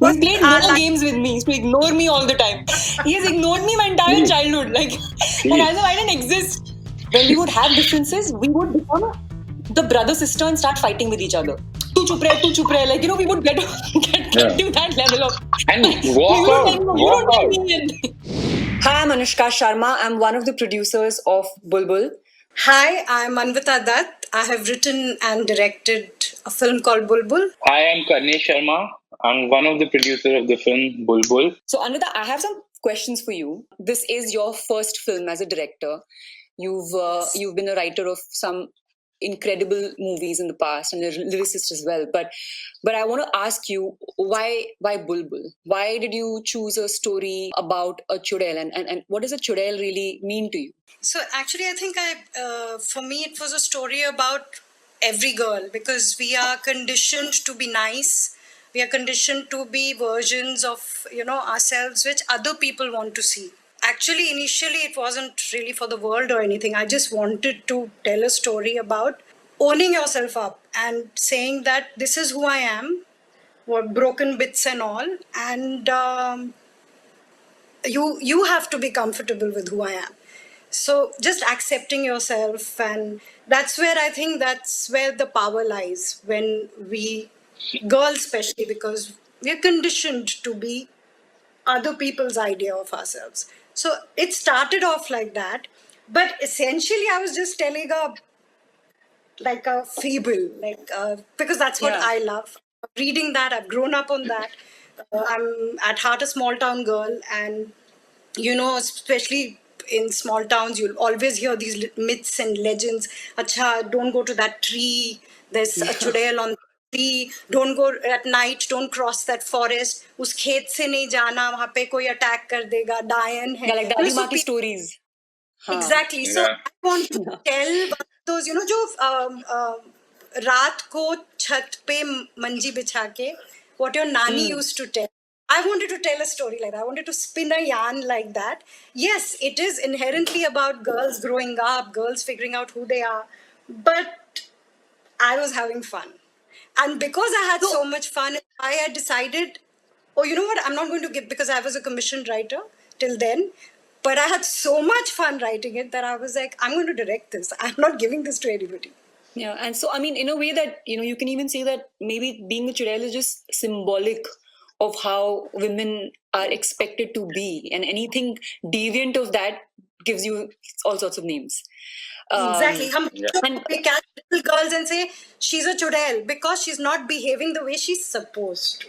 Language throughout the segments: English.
He's played no games with me. He used to ignore me all the time. He has ignored me my entire childhood. Like, and as if I didn't exist. When we would have differences, we would become the brother sister and start fighting with each other. Tu chup rahe, like, we would get to that level of. And walk out. You don't tell me anything. Hi, I'm Anushka Sharma. I'm one of the producers of Bulbul. Hi, I'm Anvita Dutt. I have written and directed a film called Bulbul. Hi, I'm Karnesh Sharma. I'm one of the producers of the film Bulbul. So, Anvita, I have some questions for you. This is your first film as a director. You've been a writer of some incredible movies in the past and a lyricist as well. But I want to ask you, why Bulbul? Why did you choose a story about a chudel, and what does a chudel really mean to you? So actually, I think for me, it was a story about every girl, because we are conditioned to be nice. We are conditioned to be versions of ourselves which other people want to see. Actually, initially, it wasn't really for the world or anything. I just wanted to tell a story about owning yourself up and saying that this is who I am, what broken bits and all, and you have to be comfortable with who I am. So just accepting yourself, and that's where I think that's where the power lies, when we girls especially, because we're conditioned to be other people's idea of ourselves. So it started off like that, but essentially I was just telling a fable, because that's what I love. Reading that, I've grown up on that. I'm at heart a small town girl, and especially in small towns, you'll always hear these myths and legends. Acha, don't go to that tree. There's a chudel on the tree. Don't go at night. Don't cross that forest. Us khet se nahi jana. Wahan pe koi attack kar dega. Lion hai. Yeah, like Dadi Maa ki stories. Exactly. So I want to tell those, जो रात को छत पे मंजी बिछा के, what your nani used to tell. I wanted to tell a story like that. I wanted to spin a yarn like that. Yes, it is inherently about girls growing up, girls figuring out who they are, but I was having fun. And because I had so much fun, I had decided, oh, you know what, I'm not going to give, because I was a commissioned writer till then, but I had so much fun writing it that I was like, I'm going to direct this. I'm not giving this to anybody. Yeah, and so, I mean, in a way that, you can even say that maybe being a chudel is just symbolic of how women are expected to be, and anything deviant of that gives you all sorts of names. Exactly. We catch little girls and say, she's a chudel, because she's not behaving the way she's supposed to.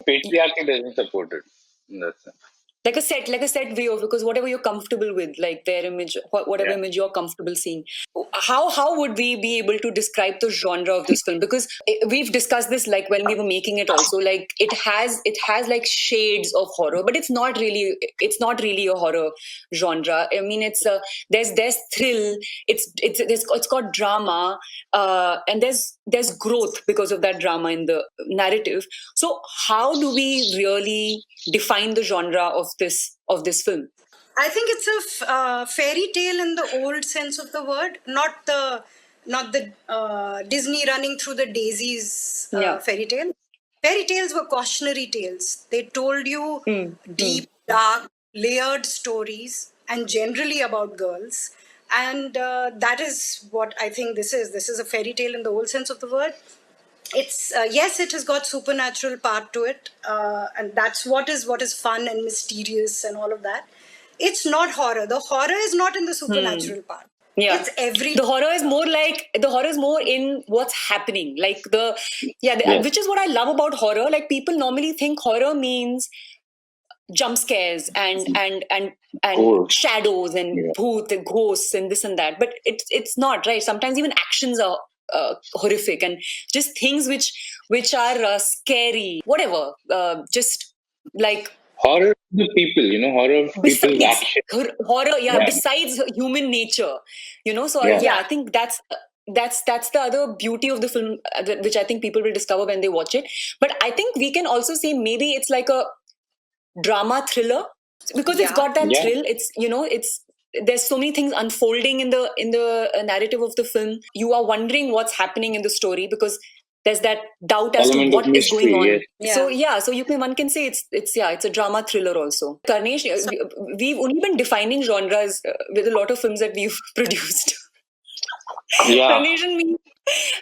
Patriarchy doesn't support it in that sense. Like a set way of, because whatever you're comfortable with, like their image, whatever image you're comfortable seeing. How would we be able to describe the genre of this film? Because we've discussed this, like when we were making it also, like it has like shades of horror, but it's not really a horror genre. I mean, it's there's thrill, it's got drama, and there's growth because of that drama in the narrative. So how do we really define the genre of this film? I think it's a fairy tale in the old sense of the word, not the Disney running through the daisies fairy tale. Fairy tales were cautionary tales. They told you deep, dark, layered stories, and generally about girls. And that is what I think this is. This is a fairy tale in the old sense of the word. It's yes, it has got supernatural part to it, and that's what is fun and mysterious and all of that. It's not horror. The horror is not in the supernatural part. Yeah, it's every. The horror is more in what's happening. Like which is what I love about horror. Like people normally think horror means jump scares and shadows and bhoot and ghosts and this and that, but it's not, right? Sometimes even actions are horrific, and just things which are scary, whatever, just like horror the people, horror people's action. Horror, besides human nature, so I think that's the other beauty of the film, which I think people will discover when they watch it. But I think we can also say maybe it's like a drama thriller, because it's got that thrill. It's there's so many things unfolding in the narrative of the film. You are wondering what's happening in the story, because there's that doubt as Element to of what is going mystery, on. yes. So one can say it's a drama thriller also. Karnesh, we've only been defining genres with a lot of films that we've produced. Yeah, Karnesh and me,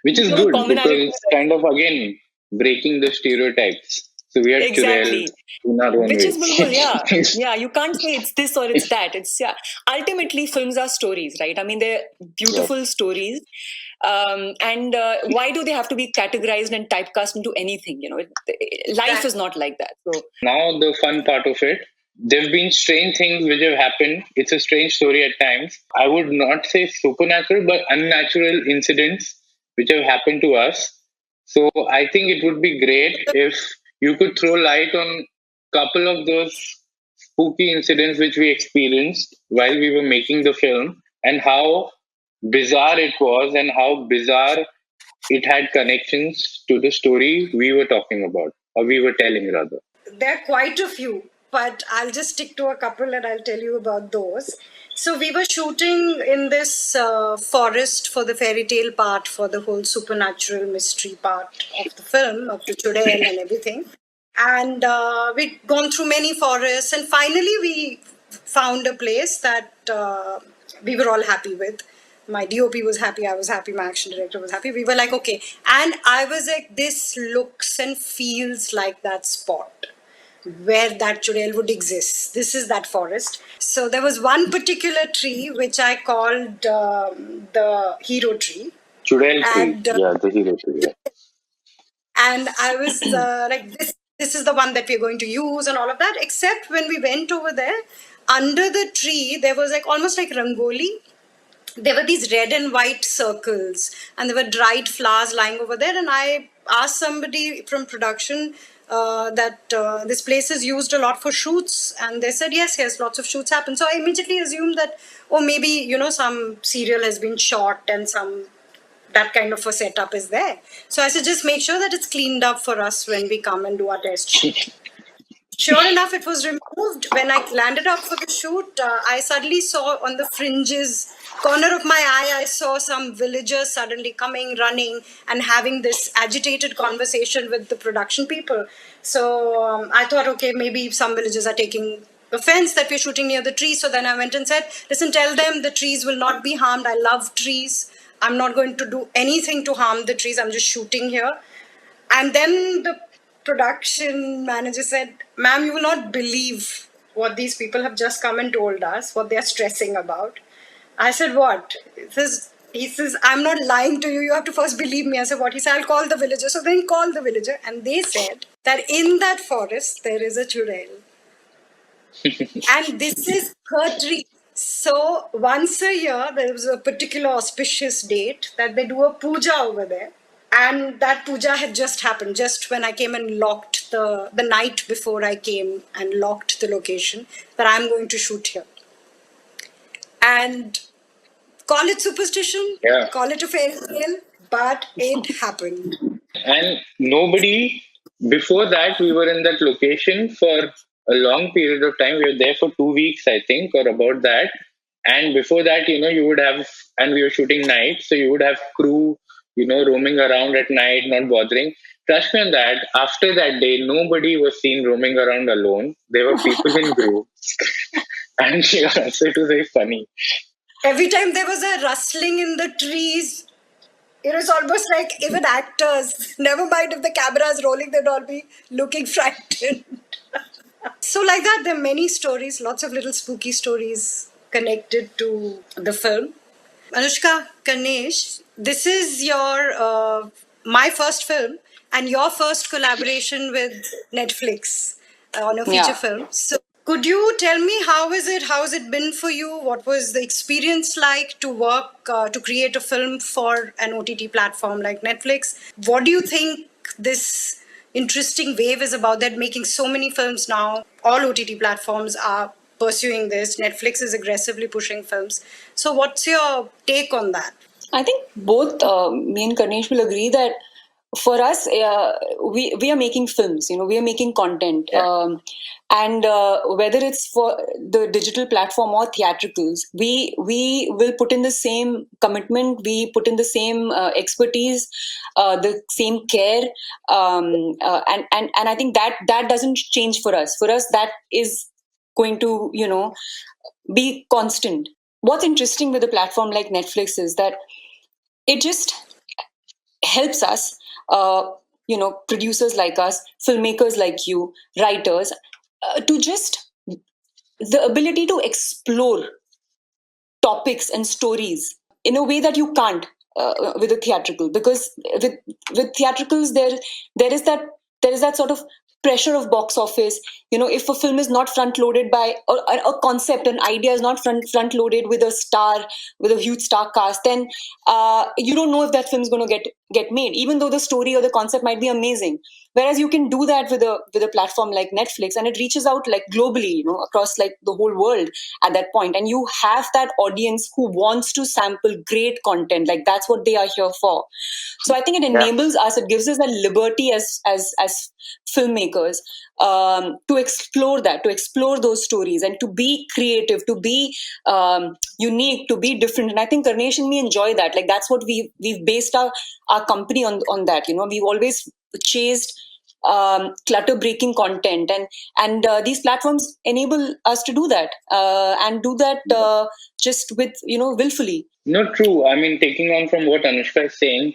which is we have a good because commonality. it's kind of again breaking the stereotypes. So we are Churel Exactly. in our own Which way. is Bulbul, yeah. Yeah, you can't say it's this or it's that. Ultimately, films are stories, right? I mean, they're beautiful stories. And why do they have to be categorized and typecast into anything? Life is not like that. So Now the fun part of it. There have been strange things which have happened. It's a strange story at times. I would not say supernatural, but unnatural incidents which have happened to us. So I think it would be great if you could throw light on couple of those spooky incidents which we experienced while we were making the film, and how bizarre it was, and how bizarre it had connections to the story we were talking about, or we were telling rather. There are quite a few, but I'll just stick to a couple and I'll tell you about those. So we were shooting in this forest for the fairy tale part, for the whole supernatural mystery part of the film, of the Chudel and everything. And we'd gone through many forests, and finally we found a place that we were all happy with. My DOP was happy, I was happy, my action director was happy. We were like, okay. And I was like, this looks and feels like that spot where that churel would exist. This is that forest. So there was one particular tree which I called the hero tree. Chudel tree, And, yeah, the hero tree. Yeah. And I was like, this is the one that we're going to use and all of that. Except when we went over there, under the tree, there was like almost like rangoli. There were these red and white circles, and there were dried flowers lying over there. And I asked somebody from production that this place is used a lot for shoots, and they said yes, lots of shoots happen. So I immediately assumed that, oh, maybe some serial has been shot and that kind of a setup is there. So I said, just make sure that it's cleaned up for us when we come and do our test shoot. Sure enough, it was removed. When I landed up for the shoot, I suddenly saw on the fringes, corner of my eye, I saw some villagers suddenly coming, running, and having this agitated conversation with the production people. So I thought, okay, maybe some villagers are taking offense that we're shooting near the trees. So then I went and said, listen, tell them the trees will not be harmed. I love trees. I'm not going to do anything to harm the trees. I'm just shooting here. And then the production manager said, ma'am, you will not believe what these people have just come and told us, what they're stressing about. I said, what? He says, I'm not lying to you. You have to first believe me. I said, what? He said, I'll call the villager. So then he called the villager, and they said that in that forest, there is a churel. And this is her tree. So once a year, there was a particular auspicious date that they do a puja over there. And that puja had just happened, just when I came and locked the night before I came and locked the location, that I'm going to shoot here. And call it superstition, call it a fairy tale, but it happened. And nobody, before that, we were in that location for a long period of time. We were there for 2 weeks, I think, or about that. And before that, you would have, and we were shooting night, so you would have crew, roaming around at night, not bothering. Trust me on that, after that day, nobody was seen roaming around alone. There were people in groups. And so it was very funny. Every time there was a rustling in the trees, it was almost like even actors, never mind if the camera is rolling, they'd all be looking frightened. So like that, there are many stories, lots of little spooky stories connected to the film. Anushka, Karnesh, this is your my first film and your first collaboration with Netflix on a feature film. So could you tell me how has it been for you? What was the experience like to work to create a film for an OTT platform like Netflix? What do you think this interesting wave is about, that making so many films now? All OTT platforms are pursuing this. Netflix is aggressively pushing films. So what's your take on that? I think both me and Karnesh will agree that for us, we are making films. We are making content, and whether it's for the digital platform or theatricals, we will put in the same commitment. We put in the same expertise, the same care, and I think that doesn't change for us. For us, that is going to be constant. What's interesting with a platform like Netflix is that it just helps us, producers like us, filmmakers like you, writers, to just the ability to explore topics and stories in a way that you can't with a theatrical, because with theatricals there is that sort of pressure of box office. If a film is not front loaded by, or a concept, an idea is not front loaded with a star, with a huge star cast, then you don't know if that film is going to get made, even though the story or the concept might be amazing. Whereas you can do that with a platform like Netflix, and it reaches out like globally, across like the whole world at that point, and you have that audience who wants to sample great content. Like, that's what they are here for. So I think it enables us, it gives us a liberty as filmmakers, to explore that, to explore those stories, and to be creative, to be unique, to be different. And I think Karnesh and me enjoy that. Like, that's what we've based our company on that. We've always chased clutter breaking content, and these platforms enable us to do that, and do that just with willfully. No, true. I mean, taking on from what Anushka is saying,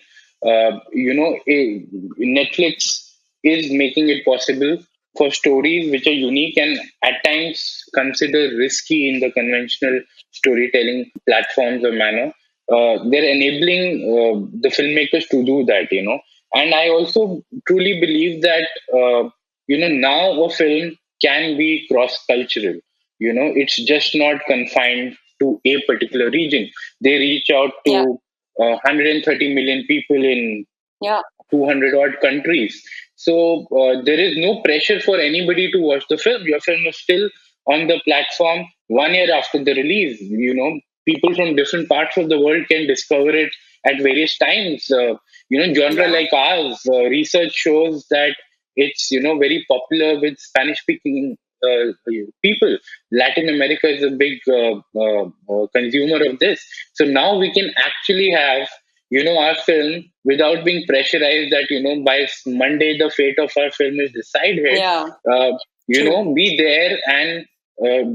Netflix is making it possible for stories which are unique and at times considered risky in the conventional storytelling platforms or manner. They're enabling the filmmakers to do that. And I also truly believe that, now a film can be cross cultural. It's just not confined to a particular region. They reach out Yeah. to 130 million people in Yeah. 200 odd countries. So there is no pressure for anybody to watch the film. Your film is still on the platform 1 year after the release. People from different parts of the world can discover it at various times. Genre Yeah. like ours, research shows that it's very popular with Spanish speaking people. Latin America is a big consumer of this. So now we can actually have our film without being pressurized that by Monday the fate of our film is decided. Yeah. uh, True. be there and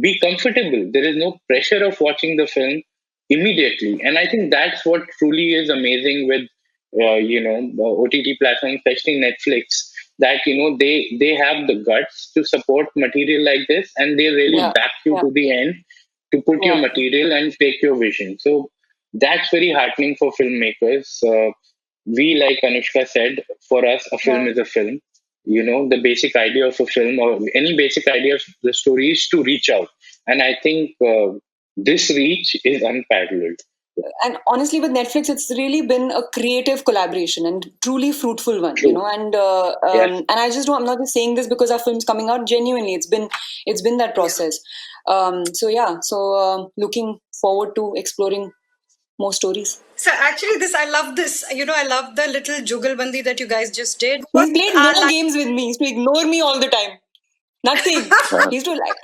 be comfortable. There is no pressure of watching the film immediately, and I think that's what truly is amazing with OTT platforms, especially Netflix, that they have the guts to support material like this, and they really Yeah. back you Yeah. to the end to put your Yeah. material and take your vision. So that's very heartening for filmmakers. We, like Anushka said, for us, a film Yeah. is a film. The basic idea of a film or any basic idea of the story is to reach out. And I think this reach is unparalleled. And honestly, with Netflix, it's really been a creative collaboration and truly fruitful one. True. Yes. And I just don't, I'm not just saying this because our film's coming out. Genuinely, it's been that process. So yeah, so looking forward to exploring more stories. So actually, I love this. I love the little jugalbandi that you guys just did. He played Our no games with me. He used to ignore me all the time. Nothing. He used to like.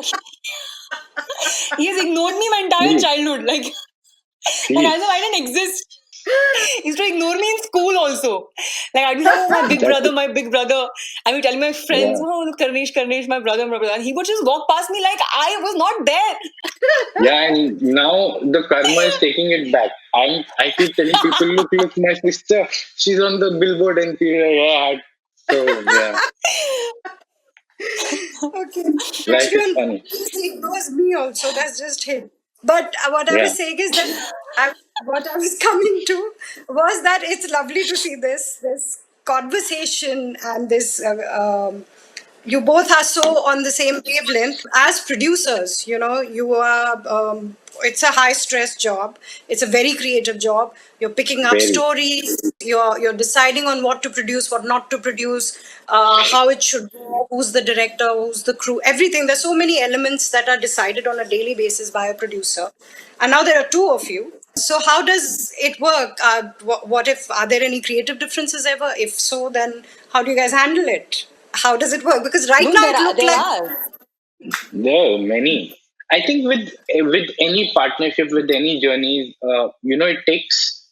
He has ignored me my entire Please, childhood. Like, and please. also I didn't exist. He used to ignore me in school also. Like, I'd be like, oh, my big That's brother, it. my big brother. I would tell my friends, Yeah. oh, look, Karnesh, my brother, my brother. And he would just walk past me like I was not there. Yeah, and now the karma is taking it back. I keep telling people, look, my sister, she's on the billboard and she's like, yeah. So yeah, Okay. life Actually, is funny. he ignores me also. That's just him. But what I Yeah, was saying is that what I was coming to was that it's lovely to see this conversation and this. You both are so on the same wavelength as producers. You are. It's a high stress job. It's a very creative job. You're picking up very. stories. You're deciding on what to produce, what not to produce, how it should go, who's the director, who's the crew, everything. There's so many elements that are decided on a daily basis by a producer. And now there are two of you. So how does it work? What if, are there any creative differences ever? If so, then how do you guys handle it? How does it work? Because right No, now it looked there like are. There are many. I think with any partnership, with any journey, it takes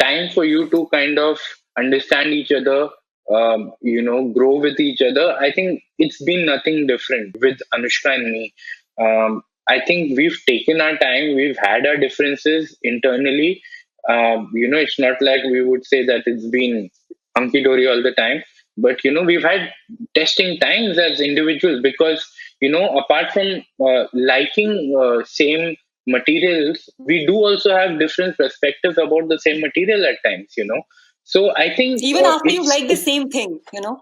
time for you to kind of understand each other, grow with each other. I think it's been nothing different with Anushka and me. I think we've taken our time, we've had our differences internally. It's not like we would say that it's been hunky dory all the time, but we've had testing times as individuals because apart from liking same materials, we do also have different perspectives about the same material at times. So I think Even after you it's like the same thing, you know?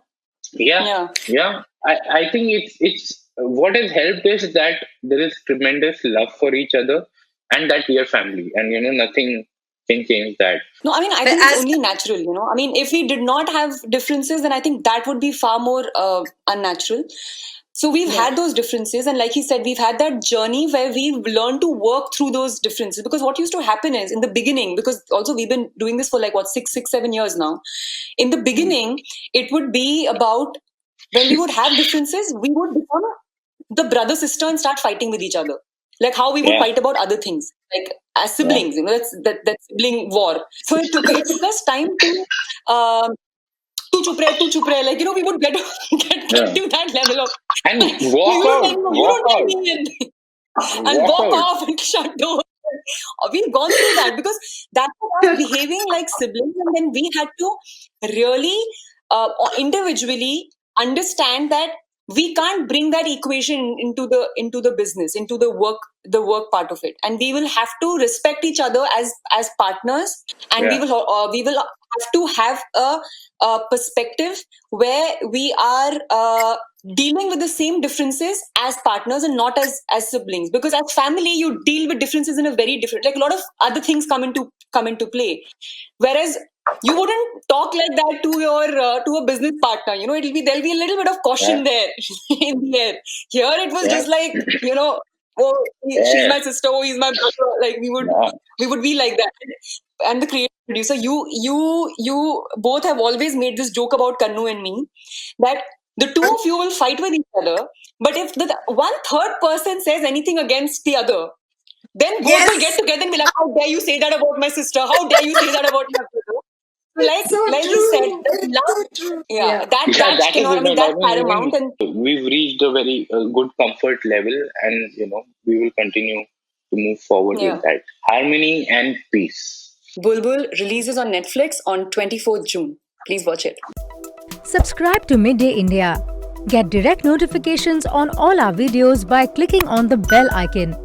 yeah, Yeah. yeah. I think it's what has helped is that there is tremendous love for each other and that we are family, and nothing can change that. No, I mean, I think it's as only natural, you know. I mean, if we did not have differences, then I think that would be far more unnatural. So we've yeah. had those differences, and like he said, we've had that journey where we've learned to work through those differences. Because what used to happen is in the beginning, because also we've been doing this for like what 6, 7 years now. In the beginning, it would be about when we would have differences, we would become the brother sister and start fighting with each other, like how we would Yeah, fight about other things, like as yeah, siblings. That sibling war. So it took us time to um, tu chup rahe, like we would get get yeah. to that level of And you walk don't out, tell me, you walk don't tell out, me, and walk walk out. off and shut doors. We've gone through that because that was us behaving like siblings, and then we had to really individually understand that we can't bring that equation into the business, into the work part of it, and we will have to respect each other as partners, and Yeah, we will have to have a perspective where we are dealing with the same differences as partners and not as siblings, because as family you deal with differences in a very different, like a lot of other things come into play, whereas you wouldn't talk like that to your to a business partner. There'll be a little bit of yeah, caution there in the air. Here it was yeah, just like, oh, she's yeah. my sister, oh, he's my brother, like Yeah. we would be like that. And the creative producer, you both have always made this joke about Kannu and me, that the two of you will fight with each other, but if the one third person says anything against the other, then both will get Yes, together and be like, how dare you say that about my sister? How dare you say that about my brother? So it's so like he said, true. that It's love, so true. yeah, Yeah. Yeah, that that is cannot, I mean, it. I that's mean, paramount. And we've reached a very good comfort level, and we will continue to move forward with yeah. that harmony and peace. Bulbul releases on Netflix on 24th June. Please watch it. Subscribe to Midday India. Get direct notifications on all our videos by clicking on the bell icon.